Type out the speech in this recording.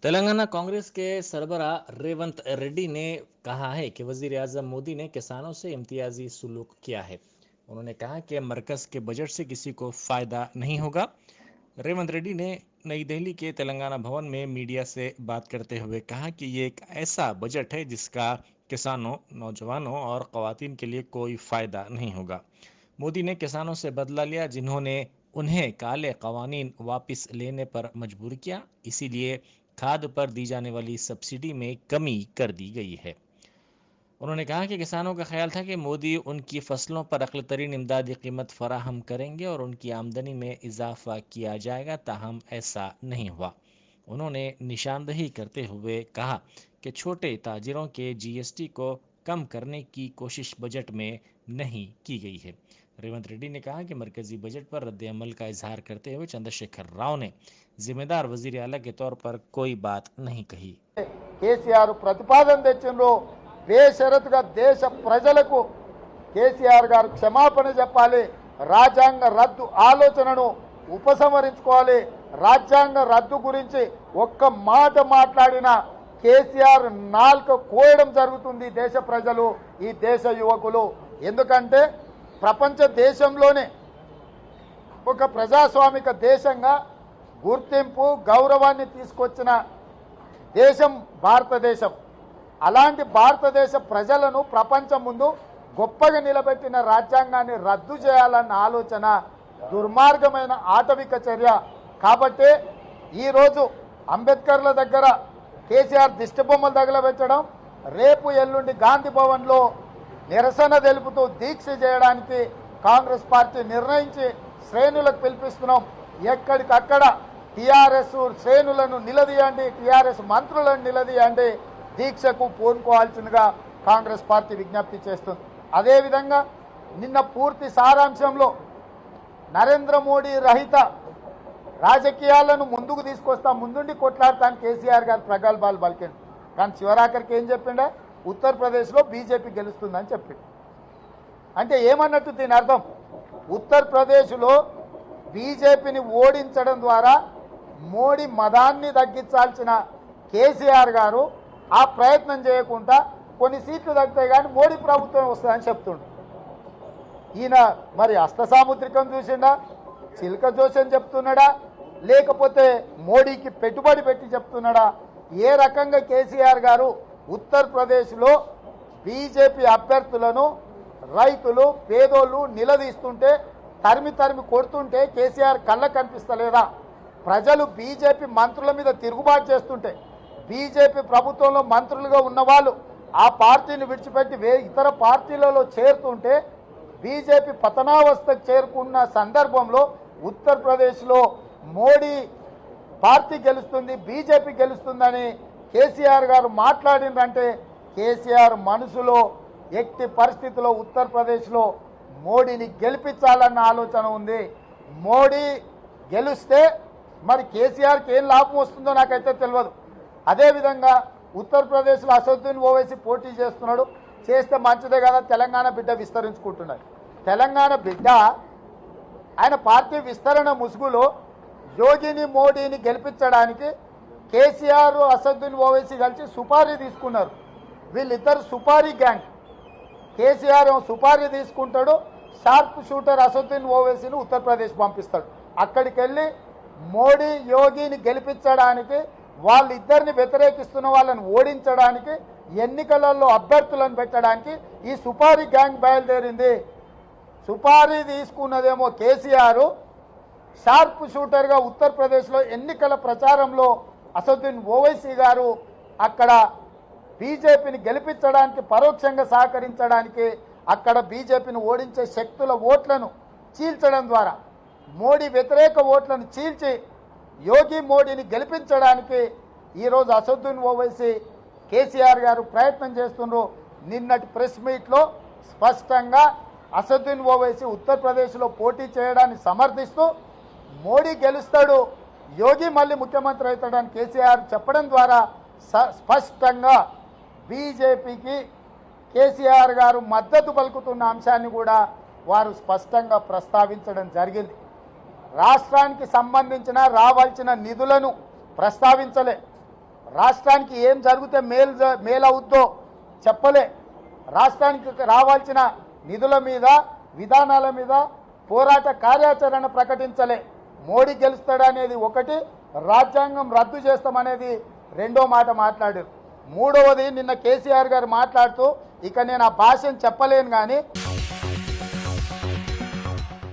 तेलंगाना कांग्रेस के सरबरा रेवंत रेड्डी ने कहा है कि वजीर आजम मोदी ने किसानों से इम्तियाजी सुलूक किया है। उन्होंने कहा कि मरकज के बजट से किसी को फायदा नहीं होगा। रेवंत रेड्डी ने नई दिल्ली के तेलंगाना भवन में मीडिया से बात करते हुए कहा कि ये एक ऐसा बजट है जिसका किसानों, नौजवानों और खवातीन के लिए कोई फायदा नहीं होगा। मोदी ने किसानों से बदला लिया जिन्होंने उन्हें काले कवानीन वापस लेने पर मजबूर किया, इसीलिए खाद पर दी जाने वाली सब्सिडी में कमी कर दी गई है। उन्होंने कहा कि किसानों का ख्याल था कि मोदी उनकी फसलों पर अक़ल तरीन इमदादी कीमत फराहम करेंगे और उनकी आमदनी में इजाफा किया जाएगा, ताहम ऐसा नहीं हुआ। उन्होंने निशानदही करते हुए कहा कि छोटे ताजिरों के जीएसटी को कम करने की कोशिश बजट में नहीं की गई है। रेवंत रेड्डी ने कहा कि मरकजी बजट पर रद्द अमल का इजहार करते हुए चंद्रशेखर राव ने जिम्मेदार वजीर आला के तौर पर कोई बात नहीं कही। కేసీఆర్ ప్రతిపాదన తెచ్చిండ్రు బేషరతుగా దేశ ప్రజలకు కేసీఆర్ గారు క్షమాపణ చెప్పాలి, రాజ్యాంగ రద్దు ఆలోచనను ఉపసంహరించుకోవాలి, రాజ్యాంగ రద్దు గురించి ఒక్క మాట మాట్లాడిన కేసీఆర్ నాలుక కోయడం జరుగుతుంది దేశ ప్రజలు, ఈ దేశ యువకులు. ఎందుకంటే ప్రపంచ దేశంలోనే ఒక ప్రజాస్వామిక దేశంగా గుర్తింపు గౌరవాన్ని తీసుకొచ్చిన దేశం భారతదేశం. అలాంటి భారతదేశ ప్రజలను ప్రపంచం ముందు గొప్పగా నిలబెట్టిన రాజ్యాంగాన్ని రద్దు చేయాలన్న ఆలోచన దుర్మార్గమైన ఆటవిక చర్య. కాబట్టి ఈరోజు అంబేద్కర్ల దగ్గర కేసీఆర్ దిష్టిబొమ్మలు తగలబెట్టడం, రేపు ఎల్లుండి గాంధీ భవన్లో నిరసన తెలుపుతూ దీక్ష చేయడానికి కాంగ్రెస్ పార్టీ నిర్ణయించి శ్రేణులకు పిలిపిస్తున్నాం. ఎక్కడికక్కడ టీఆర్ఎస్ శ్రేణులను నిలదీయండి, టీఆర్ఎస్ మంత్రులను నిలదీయండి, దీక్షకు పూనుకోవాల్సిందిగా కాంగ్రెస్ పార్టీ విజ్ఞప్తి చేస్తుంది. అదేవిధంగా నిన్న పూర్తి సారాంశంలో నరేంద్ర మోడీ రహిత రాజకీయాలను ముందుకు తీసుకొస్తా, ముందుండి కొట్లాడతాను కేసీఆర్ గారు ప్రగల్భాలు పలికిండు. కానీ చివరాఖరికి ఏం చెప్పిండే, ఉత్తరప్రదేశ్లో బీజేపీ గెలుస్తుందని చెప్పిండు. అంటే ఏమన్నట్టు దీని అర్థం, ఉత్తరప్రదేశ్లో బీజేపీని ఓడించడం ద్వారా మోడీ మదాన్ని తగ్గించాల్సిన కేసీఆర్ గారు ఆ ప్రయత్నం చేయకుండా కొన్ని సీట్లు తగ్గుతాయి కానీ మోడీ ప్రభుత్వం వస్తుందని చెప్తుండు. ఈయన మరి అష్టసాముద్రికం చూసిండా, చిలక జోషం చెప్తున్నాడా, లేకపోతే మోడీకి పెట్టుబడి పెట్టి చెప్తున్నాడా? ఏ రకంగా కేసీఆర్ గారు ఉత్తరప్రదేశ్లో బీజేపీ అభ్యర్థులను రైతులు, పేదోళ్ళు నిలదీస్తుంటే, తరిమి తరిమి కొడుతుంటే కేసీఆర్ కళ్ళ కనిపిస్తలేదా? ప్రజలు బీజేపీ మంత్రుల మీద తిరుగుబాటు చేస్తుంటే, బీజేపీ ప్రభుత్వంలో మంత్రులుగా ఉన్నవాళ్ళు ఆ పార్టీని విడిచిపెట్టి ఇతర పార్టీలలో చేరుతుంటే, బీజేపీ పతనావస్థకు చేరుకున్న సందర్భంలో ఉత్తరప్రదేశ్లో మోడీ పార్టీ గెలుస్తుంది, బీజేపీ గెలుస్తుందని కేసీఆర్ గారు మాట్లాడిందంటే కేసీఆర్ మనసులో ఎట్టి పరిస్థితుల్లో ఉత్తరప్రదేశ్లో మోడీని గెలిపించాలన్న ఆలోచన ఉంది. మోడీ గెలిస్తే మరి కేసీఆర్కి ఏం లాభం వస్తుందో నాకైతే తెలియదు. అదేవిధంగా ఉత్తరప్రదేశ్లో అసదుద్దీన్ ఓవైసీ పోటీ చేస్తున్నాడు, చేస్తే మంచిదే కదా, తెలంగాణ బిడ్డ విస్తరించుకుంటున్నాడు. తెలంగాణ బిడ్డ ఆయన పార్టీ విస్తరణ ముసుగులో యోగిని మోడీని గెలిపించడానికి కేసీఆర్, అసదుద్దీన్ ఓవైసీ కలిసి సుపారీ తీసుకున్నారు. వీళ్ళిద్దరు సుపారీ గ్యాంగ్. కేసీఆర్ సుపారీ తీసుకుంటాడు, షార్ప్ షూటర్ అసదుద్దీన్ ఓవైసీని ఉత్తరప్రదేశ్ పంపిస్తాడు. అక్కడికి వెళ్ళి మోడీ, యోగిని గెలిపించడానికి, వాళ్ళిద్దరిని వ్యతిరేకిస్తున్న వాళ్ళని ఓడించడానికి, ఎన్నికలలో అభ్యర్థులను పెట్టడానికి ఈ సుపారీ గ్యాంగ్ బయలుదేరింది. సుపారీ తీసుకున్నదేమో కేసీఆర్, షార్ప్ షూటర్గా ఉత్తరప్రదేశ్లో ఎన్నికల ప్రచారంలో అసదుద్దీన్ ఓవైసీ గారు అక్కడ బీజేపీని గెలిపించడానికి, పరోక్షంగా సహకరించడానికి, అక్కడ బీజేపీని ఓడించే శక్తుల ఓట్లను చీల్చడం ద్వారా, మోడీ వ్యతిరేక ఓట్లను చీల్చి యోగి మోడీని గెలిపించడానికి ఈరోజు అసదుద్దీన్ ఓవైసీ, కేసీఆర్ గారు ప్రయత్నం చేస్తున్నారు. నిన్నటి ప్రెస్ మీట్లో స్పష్టంగా అసదుద్దీన్ ఓవైసీ ఉత్తరప్రదేశ్లో పోటీ చేయడాన్ని సమర్థిస్తూ మోడీ గెలుస్తాడు, యోగి మళ్ళీ ముఖ్యమంత్రి అవుతాడని కేసీఆర్ చెప్పడం ద్వారా స్పష్టంగా బీజేపీకి కేసీఆర్ గారు మద్దతు పలుకుతున్న అంశాన్ని కూడా వారు స్పష్టంగా ప్రస్తావించడం జరిగింది. రాష్ట్రానికి సంబంధించిన రావాల్సిన నిధులను ప్రస్తావించలే, రాష్ట్రానికి ఏం జరిగితే మేలవుద్దో చెప్పలే, రాష్ట్రానికి రావాల్సిన నిధుల మీద విధానాల మీద పోరాట కార్యాచరణ ప్రకటించలే. మోడీ గెలుస్తాడనేది ఒకటి, రాజ్యాంగం రద్దు చేస్తామనేది రెండో మాట మాట్లాడారు. మూడవది నిన్న కేసీఆర్ గారు మాట్లాడుతూ ఇక నేను ఆ భాషను చెప్పలేను కానీ